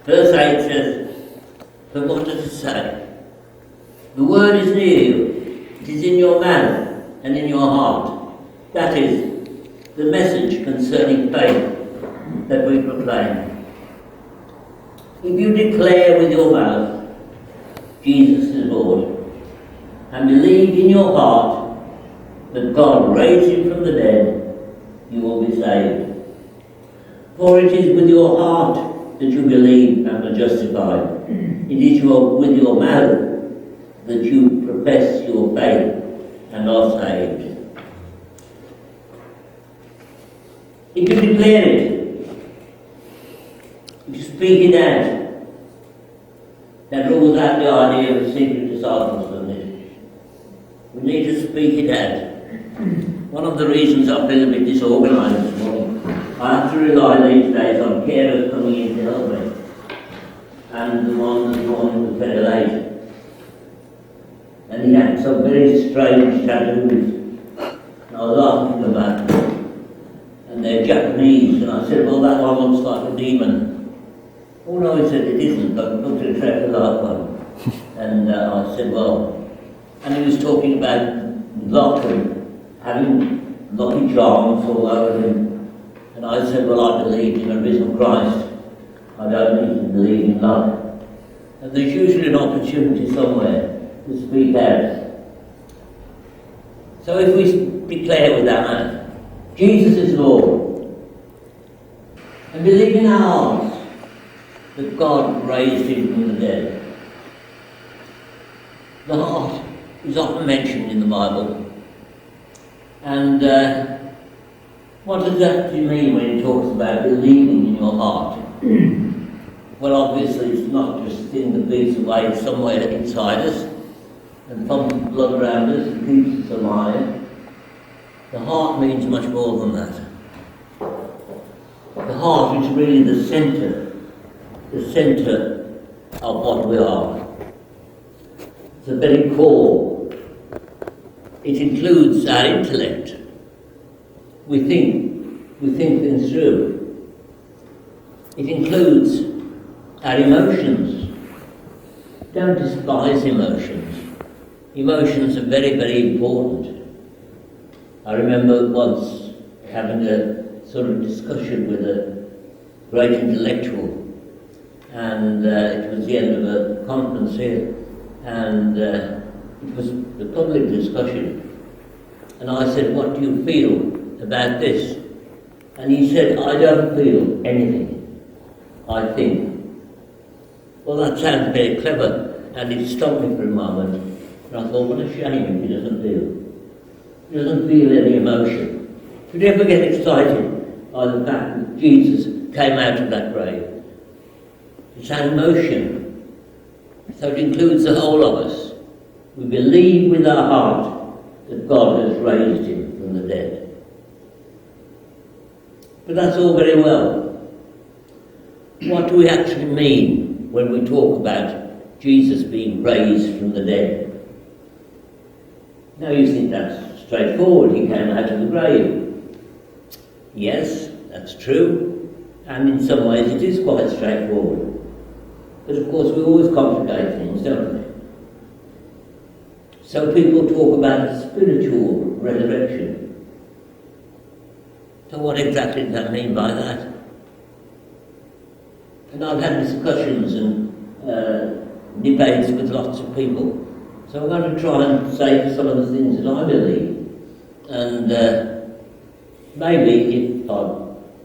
Verse 8 says, but what does it say? The word is near you, it is in your mouth and in your heart. That is the message concerning faith that we proclaim. If you declare with your mouth, Jesus is Lord, and believe in your heart that God raised him from the dead, you will be saved. For it is with your heart that you believe and are justified. It is with your mouth that you profess your faith and are saved. If you declare it, if you speak it out, that rules out the idea of secret disciples, doesn't it? We need to speak it out. One of the reasons I feel a bit disorganised this morning, I have to rely these days on carers coming in to help me. And the one this morning was very late. And he had some very strange tattoos. And I was asking about them. And they're Japanese. And I said, well, that one looks like a demon. Oh no, he said, it isn't, but it looks exactly like one. And I said, well, and he was talking about lottery, having lucky charms all over him. And I said, well, I believe in a risen Christ. I don't need to believe in love. And there's usually an opportunity somewhere to speak out. So if we declare with our mouth, Jesus is Lord, and believe in our hearts that God raised him from the dead. The heart is often mentioned in the Bible. And what does that mean when it talks about believing in your heart? Well, obviously it's not just a thing that beats away somewhere inside us and pumps blood around us and keeps us alive. The heart means much more than that. The heart is really the centre of what we are. It's the very core. It includes our intellect. We think things through. It includes our emotions. Don't despise emotions. Emotions are very, very important. I remember once having a sort of discussion with a great intellectual, and it was the end of a conference here, and it was a public discussion. And I said, what do you feel about this? And he said, I don't feel anything. I think. Well, that sounds very clever, and it stopped me for a moment. And I thought, what a shame if he doesn't feel. He doesn't feel any emotion. Should he ever get excited by the fact that Jesus came out of that grave? It's our emotion. So it includes the whole of us. We believe with our heart that God has raised him from the dead. But that's all very well. What do we actually mean when we talk about Jesus being raised from the dead? Now you think that's straightforward. He came out of the grave. Yes, that's true. And in some ways it is quite straightforward. But of course we always complicate things, don't we? So people talk about a spiritual resurrection. So what exactly does that mean by that? And I've had discussions and debates with lots of people. So I'm going to try and say some of the things that I believe. And maybe if I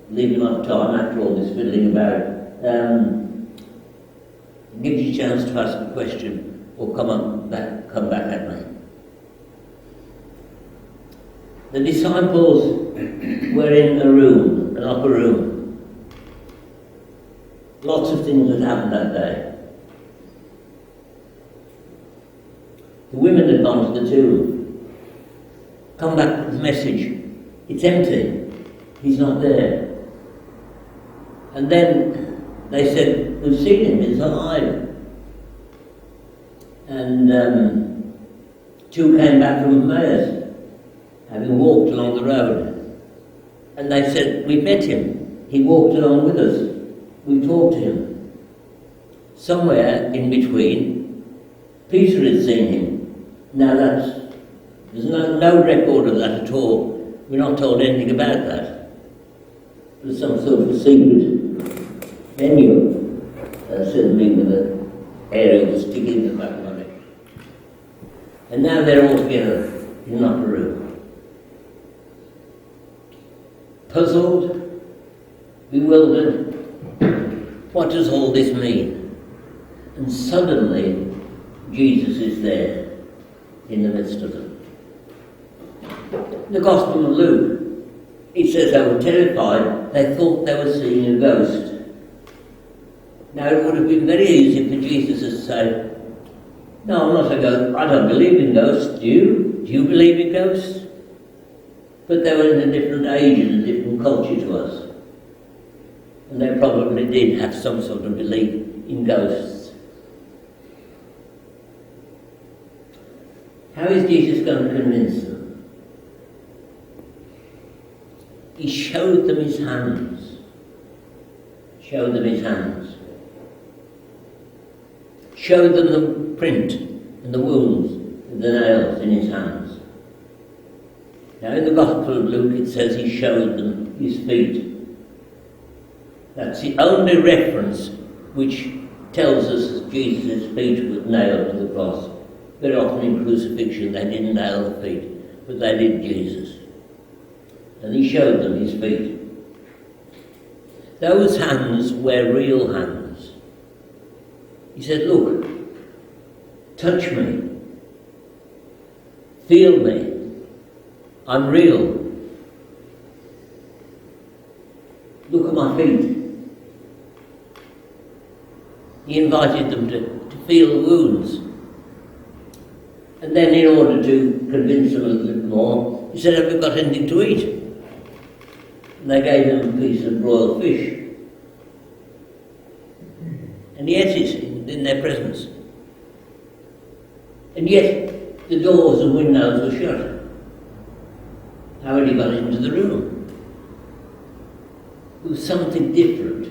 leave enough time after all this fiddling about, give you a chance to ask a question or come back at me. The disciples were in a room, an upper room. Lots of things had happened that day. The women had gone to the tomb. Come back with the message. It's empty. He's not there. And then they said, we've seen him, he's alive. And two came back from Emmaus, having walked along the road. And they said, we met him. He walked along with us. We talked to him. somewhere in between, Peter had seen him. Now there's no record of that at all. We're not told anything about that. There's some sort of secret venue, certainly with an aerial stick in the back on it. And now they're all together in an upper room. Puzzled, bewildered, what does all this mean? And suddenly, Jesus is there in the midst of them. The Gospel of Luke, it says they were terrified, they thought they were seeing a ghost. Now it would have been very easy for Jesus to say, no, I'm not a ghost, I don't believe in ghosts, do you? Do you believe in ghosts? But they were in a different age and a different culture to us. And they probably did have some sort of belief in ghosts. How is Jesus going to convince them? He showed them his hands. Showed them his hands. Showed them the print and the wounds and the nails in his hands. Now in the Gospel of Luke it says he showed them his feet. That's the only reference which tells us that Jesus' feet were nailed to the cross. Very often in crucifixion they didn't nail the feet, but they did Jesus. And he showed them his feet. Those hands were real hands. He said, look, touch me, feel me, I'm real. Look at my feet. He invited them to feel the wounds. And then in order to convince them a little bit more, he said, have you got anything to eat? And they gave him a piece of broiled fish. And he ate it in their presence. And yet the doors and windows were shut. How had he got into the room? It was something different.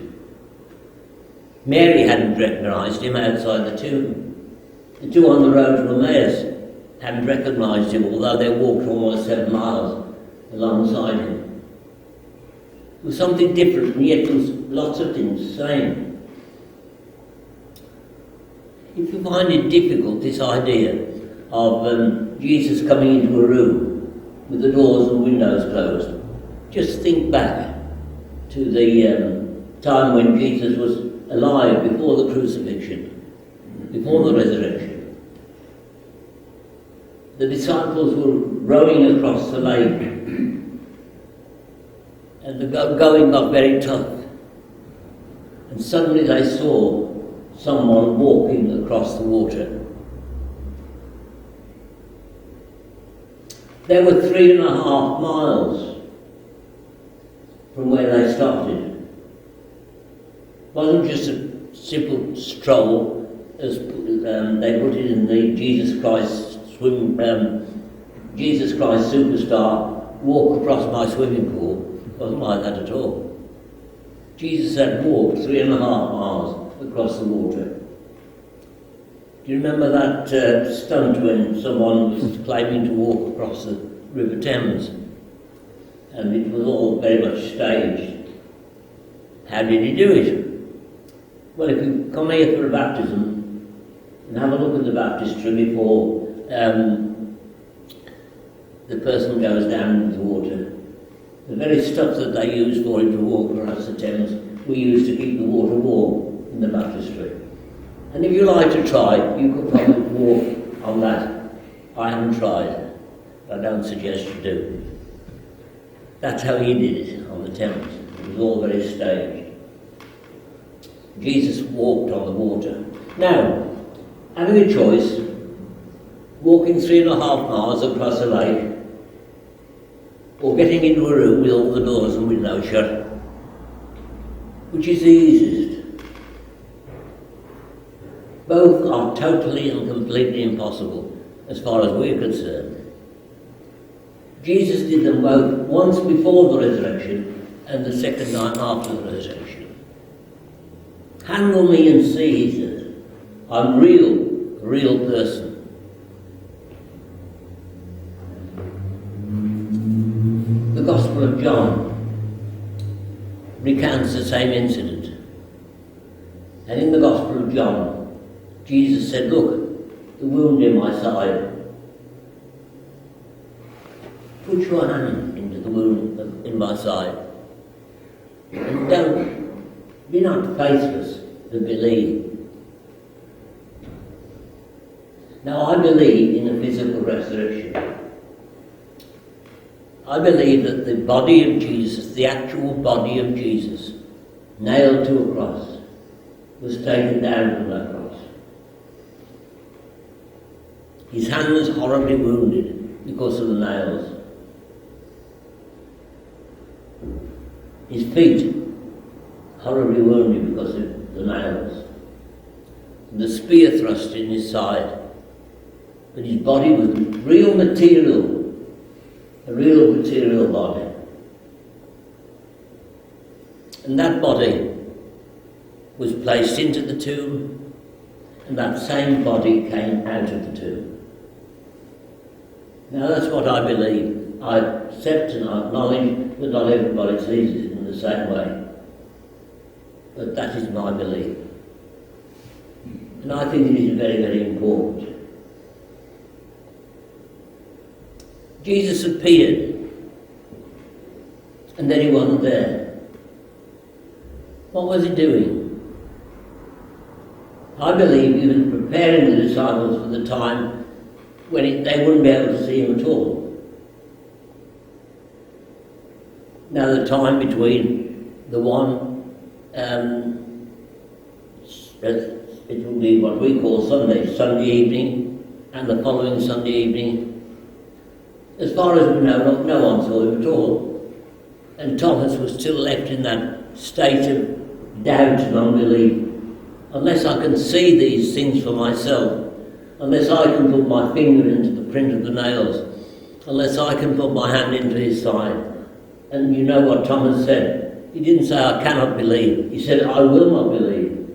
Mary hadn't recognised him outside the tomb. The two on the road to Emmaus hadn't recognised him, although they walked almost 7 miles alongside him. It was something different, and yet there was lots of things the same. If you find it difficult, this idea of Jesus coming into a room with the doors and windows closed, just think back to the time when Jesus was alive before the crucifixion, before the resurrection. The disciples were rowing across the lake, and the going got very tough. And suddenly they saw someone walking across the water. They were 3.5 miles from where they started. It wasn't just a simple stroll, as they put it in the Jesus Christ Superstar, walk across my swimming pool. It wasn't like that at all. Jesus had walked 3.5 miles across the water. Do you remember that stunt when someone was claiming to walk across the River Thames? And it was all very much staged. How did he do it? Well, if you come here for a baptism and have a look at the baptistry before the person goes down into the water, the very stuff that they use for him to walk across the Thames, we use to keep the water warm in the baptistry. And if you like to try, you could probably walk on that. I haven't tried. I don't suggest you do. That's how he did it on the Thames. It was all very staged. Jesus walked on the water. Now, having a choice, walking 3.5 miles across a lake, or getting into a room with all the doors and windows shut, which is the easiest? Both are totally and completely impossible as far as we're concerned. Jesus did them both, once before the resurrection and the second time after the resurrection. Handle me and see, he says. I'm a real person. The Gospel of John recounts the same incident. And in the Gospel of John, Jesus said, look, the wound in my side. Put your hand into the wound in my side. And be not faithless, but believe. Now I believe in a physical resurrection. I believe that the body of Jesus, the actual body of Jesus, nailed to a cross, was taken down from that cross. His hand was horribly wounded because of the nails. His feet horribly wounded because of the nails. And the spear thrust in his side. But his body was real material, a real material body. And that body was placed into the tomb, and that same body came out of the tomb. Now that's what I believe. I accept and I acknowledge that not everybody sees it in the same way. But that is my belief. And I think it is very, very important. Jesus appeared, and then he wasn't there. What was he doing? I believe he was preparing the disciples for the time when they wouldn't be able to see him at all. Now the time between the one, it will be what we call Sunday evening, and the following Sunday evening. As far as we know, no one saw him at all. And Thomas was still left in that state of doubt and unbelief. Unless I can see these things for myself, unless I can put my finger into the print of the nails, unless I can put my hand into his side. And you know what Thomas said? He didn't say, I cannot believe. He said, I will not believe.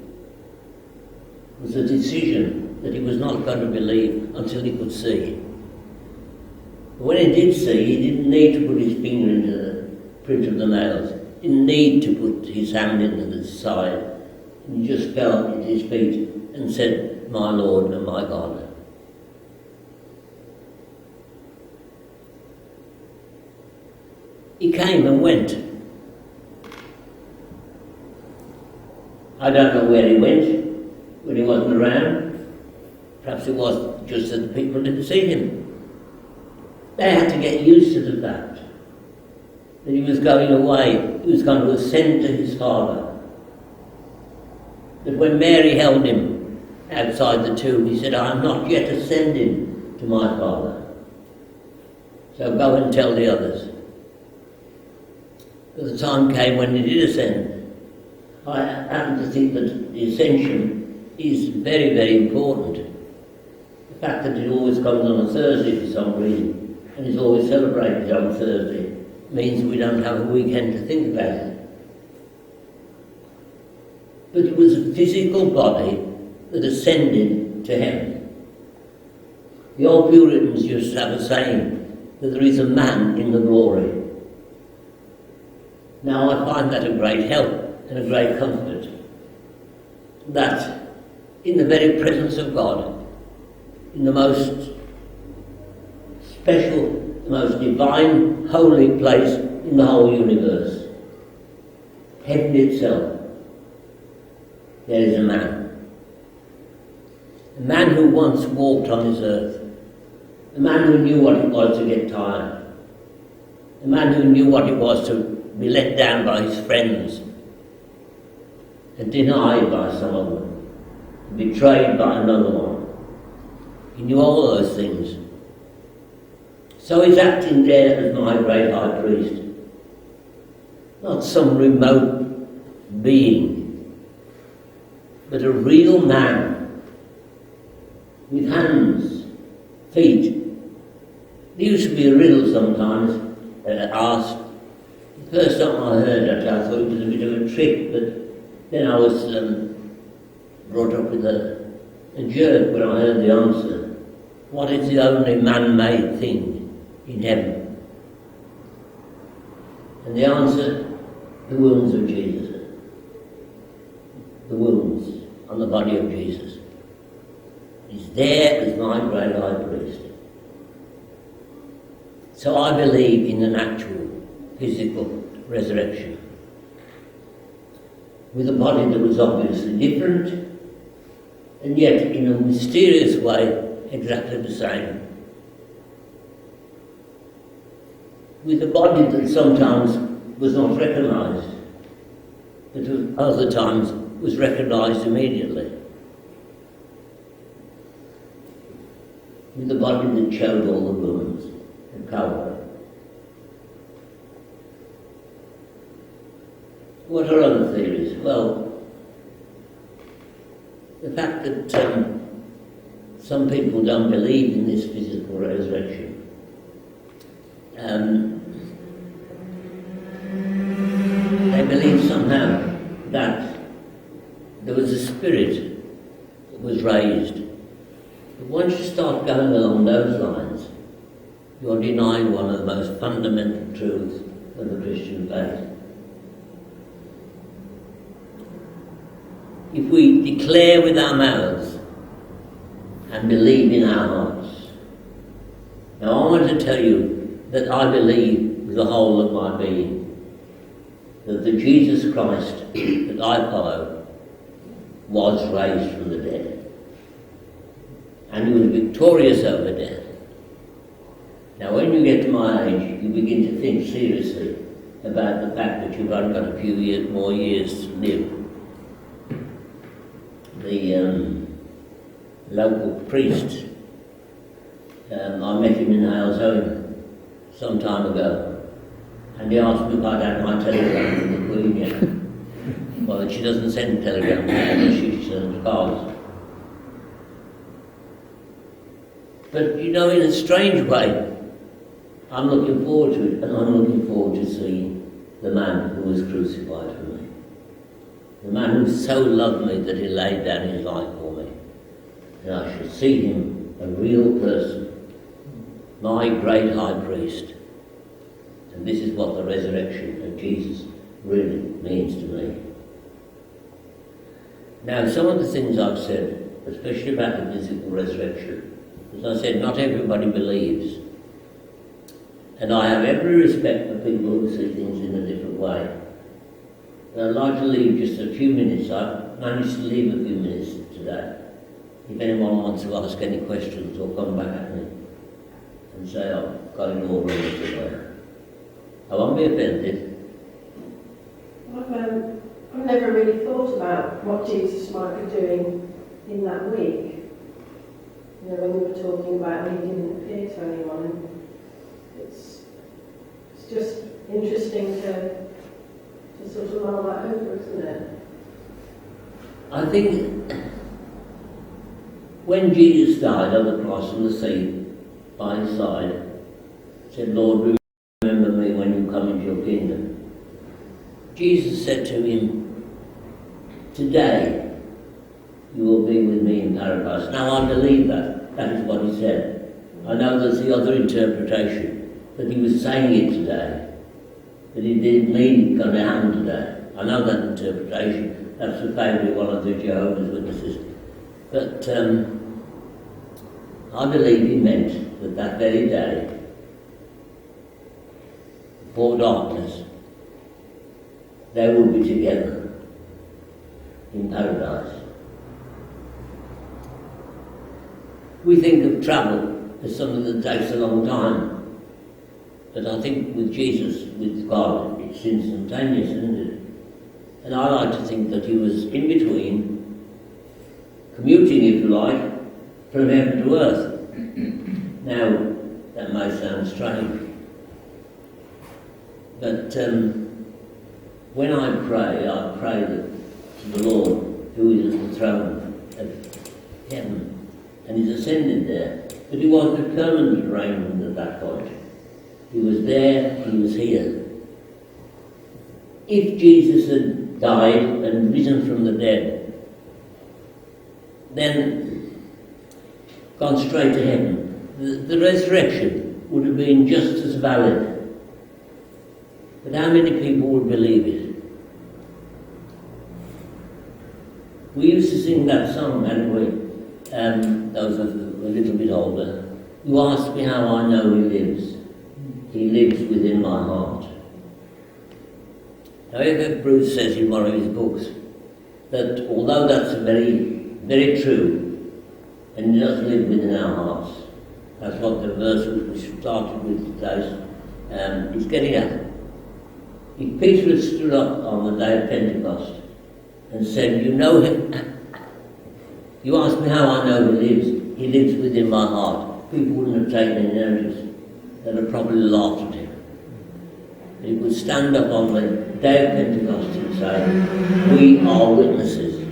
It was a decision that he was not going to believe until he could see. But when he did see, he didn't need to put his finger into the print of the nails. He didn't need to put his hand into the side. He just fell at his feet and said, my Lord and my God. He came and went. I don't know where he went when he wasn't around. Perhaps it was just that the people didn't see him. They had to get used to the fact that he was going away. He was going to ascend to his Father. But when Mary held him outside the tomb, he said, I am not yet ascending to my Father. So go and tell the others. But the time came when he did ascend. I happen to think that the ascension is very, very important. The fact that it always comes on a Thursday for some reason, and is always celebrated on Thursday, means we don't have a weekend to think about it. But it was a physical body that ascended to heaven. The old Puritans used to have a saying that there is a man in the glory. Now I find that a great help and a great comfort, that in the very presence of God, in the most special, the most divine, holy place in the whole universe, heaven itself, there is a man. A man who once walked on this earth. A man who knew what it was to get tired. A man who knew what it was to be let down by his friends and denied by some of them, betrayed by another one. He knew all those things. So he's acting there as my great high priest. Not some remote being, but a real man with hands, feet. There used to be a riddle sometimes asked. The first time I heard it, I thought it was a bit of a trick, but then I was brought up with a a jerk when I heard the answer. What is the only man-made thing in heaven? And the answer, the wounds of Jesus. The wounds on the body of Jesus. He's there as my great high priest. So I believe in an actual physical resurrection. With a body that was obviously different, and yet in a mysterious way exactly the same. With a body that sometimes was not recognised, but at other times was recognised immediately. With a body that showed all the wounds at Calvary. What are other theories? Well, the fact that some people don't believe in this physical resurrection. They believe somehow that there was a spirit that was raised. But once you start going along those lines, you're denying one of the most fundamental truths of the Christian faith. If we declare with our mouths and believe in our hearts. Now I want to tell you that I believe with the whole of my being that the Jesus Christ that I follow was raised from the dead. And he was victorious over death. Now when you get to my age, you begin to think seriously about the fact that you've only got a few more years to live. The local priest, I met him in Arizona some time ago, and he asked me if I'd had my telegram from the Queen yet. Well, she doesn't send telegrams, she sends cards. But you know, in a strange way, I'm looking forward to it, and I'm looking forward to seeing the man who was crucified for me. The man who so loved me that he laid down his life for me. And I shall see him a real person, my great high priest. And this is what the resurrection of Jesus really means to me. Now, some of the things I've said, especially about the physical resurrection, as I said, not everybody believes. And I have every respect for people who see things in a different way. And I'd like to leave just a few minutes. I've managed to leave a few minutes today. If anyone wants to ask any questions or come back at me and say, I've got it all wrong today. I won't be offended. I've never really thought about what Jesus might be doing in that week. You know, when we were talking about he didn't appear to anyone, it's just interesting to sort of mull that over, isn't it? I think when Jesus died on the cross on the sea, by his side, said, Lord, remember me when you come into your kingdom. Jesus said to him, today you will be with me in paradise. Now I believe that. That is what he said. I know there's the other interpretation, that he was saying it today, that he didn't mean it going to happen today. I know that interpretation. That's the favourite one of the Jehovah's Witnesses. But I believe he meant that that very day, before darkness, they will be together in paradise. We think of travel as something that takes a long time. But I think with Jesus, with God, it's instantaneous, isn't it? And I like to think that he was in between, commuting, if you like, from heaven to earth. Now, that may sound strange. But when I pray that to the Lord, who is at the throne of heaven, and he's ascended there. But he wasn't a permanent arrangement at that point. He was there, he was here. If Jesus had died and risen from the dead, then gone straight to heaven. The resurrection would have been just as valid. But how many people would believe it? We used to sing that song, hadn't we? Those of a little bit older. You ask me how I know he lives. He lives within my heart. However, Bruce says in one of his books that although that's very, very true, and he does live within our hearts, that's what the verse we started with today is getting at. If Peter had stood up on the day of Pentecost and said, you know him, you ask me how I know he lives within my heart, people wouldn't have taken any notice. They'd have probably laughed at him. He would stand up on the day of Pentecost and say, we are witnesses.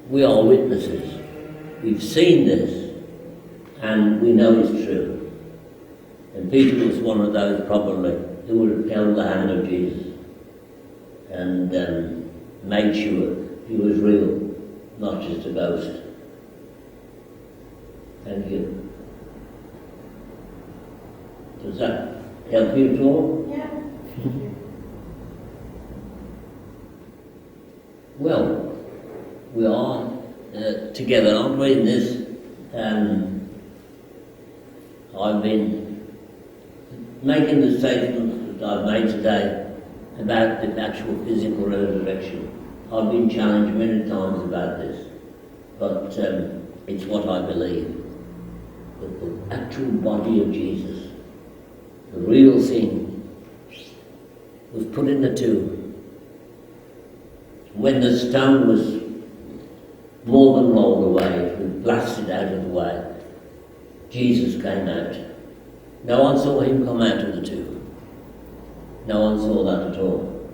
We are witnesses. We've seen this, and we know it's true. And Peter was one of those probably who would have held the hand of Jesus and made sure he was real, not just a ghost. Thank you. Does that help you at all? Yeah. Well, we are together, aren't we, in this? I've been making the statements that I've made today about the actual physical resurrection. I've been challenged many times about this, but it's what I believe. That the actual body of Jesus, the real thing, was put in the tomb. When the stone was more than rolled away, it was blasted out of the way, Jesus came out. No one saw him come out of the tomb. No one saw that at all.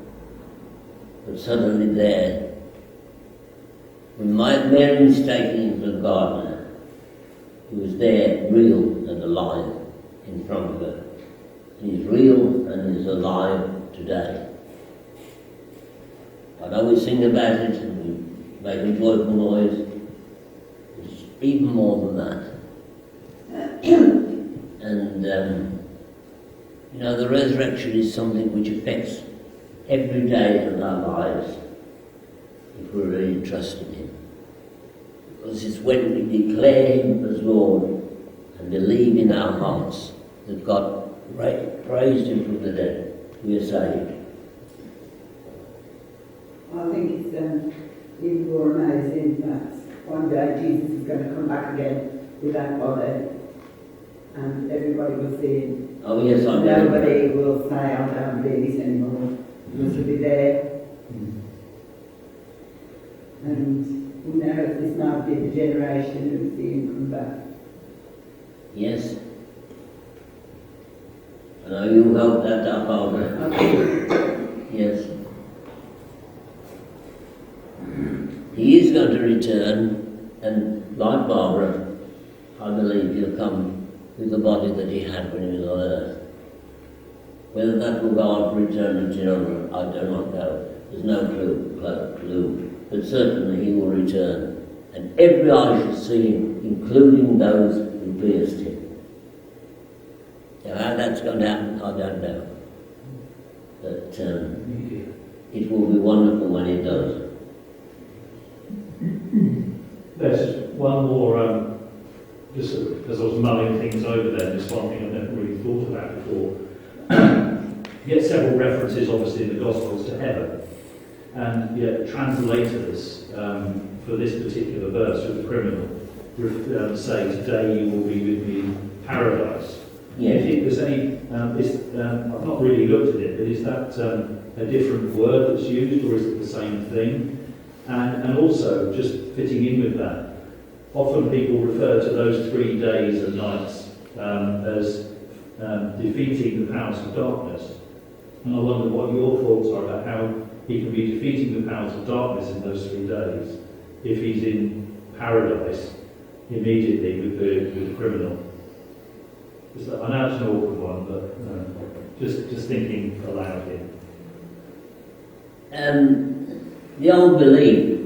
But suddenly there, when Mary was taken into the garden, he was there, real and alive, in front of her. He's real and is alive today. I know we sing about it and we make a joyful noise. It's even more than that. And, you know, the resurrection is something which affects every day of our lives if we really trust in him. Because it's when we declare him as Lord and believe in our hearts that God raised him from the dead, we are saved. I think it's even more amazing that one day Jesus is going to come back again with that body and everybody will see him. Oh yes, I know. Nobody will say, I don't believe this anymore. Because he'll be there. And we know this might be the generation who will see him come back. Yes. I know you hope that, our Father. Yes. He is going to return, and like Barbara, I believe he'll come with the body that he had when he was on earth. Whether that will go on for eternity or not, I do not know. There's no clue. But certainly he will return, and every eye shall see him, including those who pierced him. Now how that's going to happen, I don't know. But it will be wonderful when it does. There's one more, just as I was mulling things over there, just one thing I've never really thought about before. You get several references, obviously, in the Gospels to heaven, and yet translators for this particular verse with the criminal say, today you will be with me in paradise. Yes. Do you think there's any, I've not really looked at it, but is that a different word that's used, or is it the same thing? And also, just fitting in with that, often people refer to those 3 days and nights as defeating the powers of darkness. And I wonder what your thoughts are about how he can be defeating the powers of darkness in those 3 days if he's in paradise immediately with the criminal. I know it's an awkward one, but just thinking aloud here. The old belief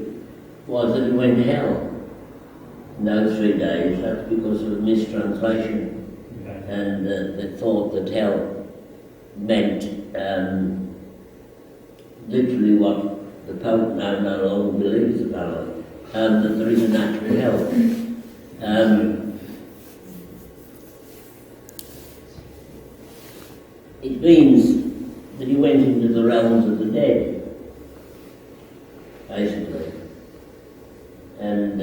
was that he went to hell. And no 3 days. That's because of a mistranslation. Okay. And they thought that hell meant literally what the Pope now no longer believes about it, that there is an actual hell. It means that he went into the realms of the dead, basically. And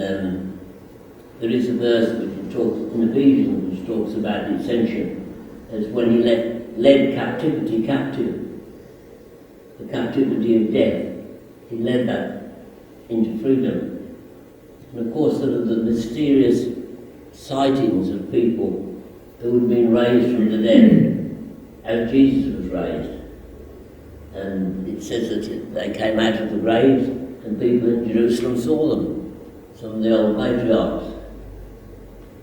there is a verse which talks in Ephesians which talks about the ascension as when he led captivity captive, the captivity of death. He led that into freedom. And of course there are the mysterious sightings of people who had been raised from the dead as Jesus was raised. And it says that they came out of the graves and people in Jerusalem saw them, some of the old patriarchs.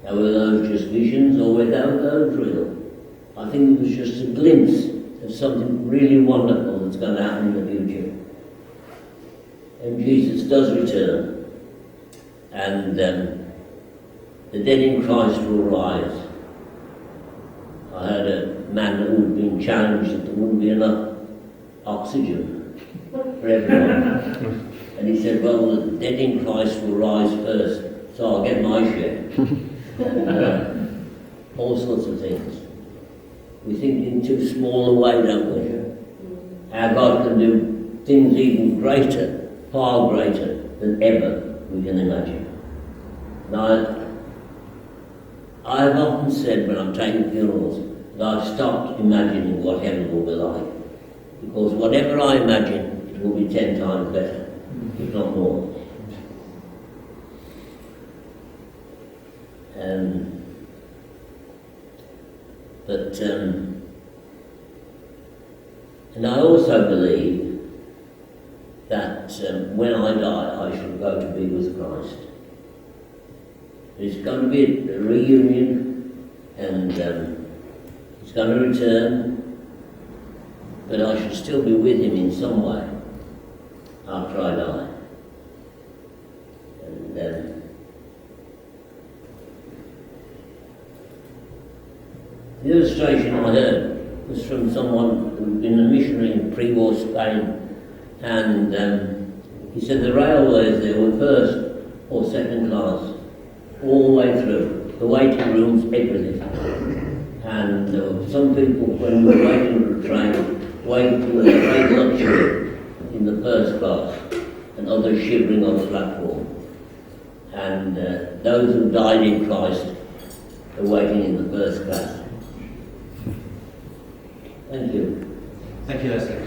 Now, were those just visions or were those real? I think it was just a glimpse of something really wonderful that's going to happen in the future. And Jesus does return, and the dead in Christ will rise. I heard a man who had been challenged that there wouldn't be enough oxygen for everyone. And he said, well, the dead in Christ will rise first, so I'll get my share. All sorts of things. We think in too small a way, don't we? Our God can do things even greater, far greater than ever we can imagine. Now, I have often said when I'm taking funerals that I've stopped imagining what heaven will be like. Because whatever I imagine, it will be 10 times better, if not more. And I also believe that when I die, I shall go to be with Christ. There's going to be a reunion, and he's going to return, but I shall still be with him in some way after I die. And the illustration I heard was from someone who'd been a missionary in pre-war Spain, and he said the railways there were first or second class, all the way through, the waiting rooms, everything. And some people, when we were waiting for a train, waiting with a great luxury in the first class, and others shivering on the platform. And those who died in Christ are waiting in the first class. Thank you. Thank you, Leslie.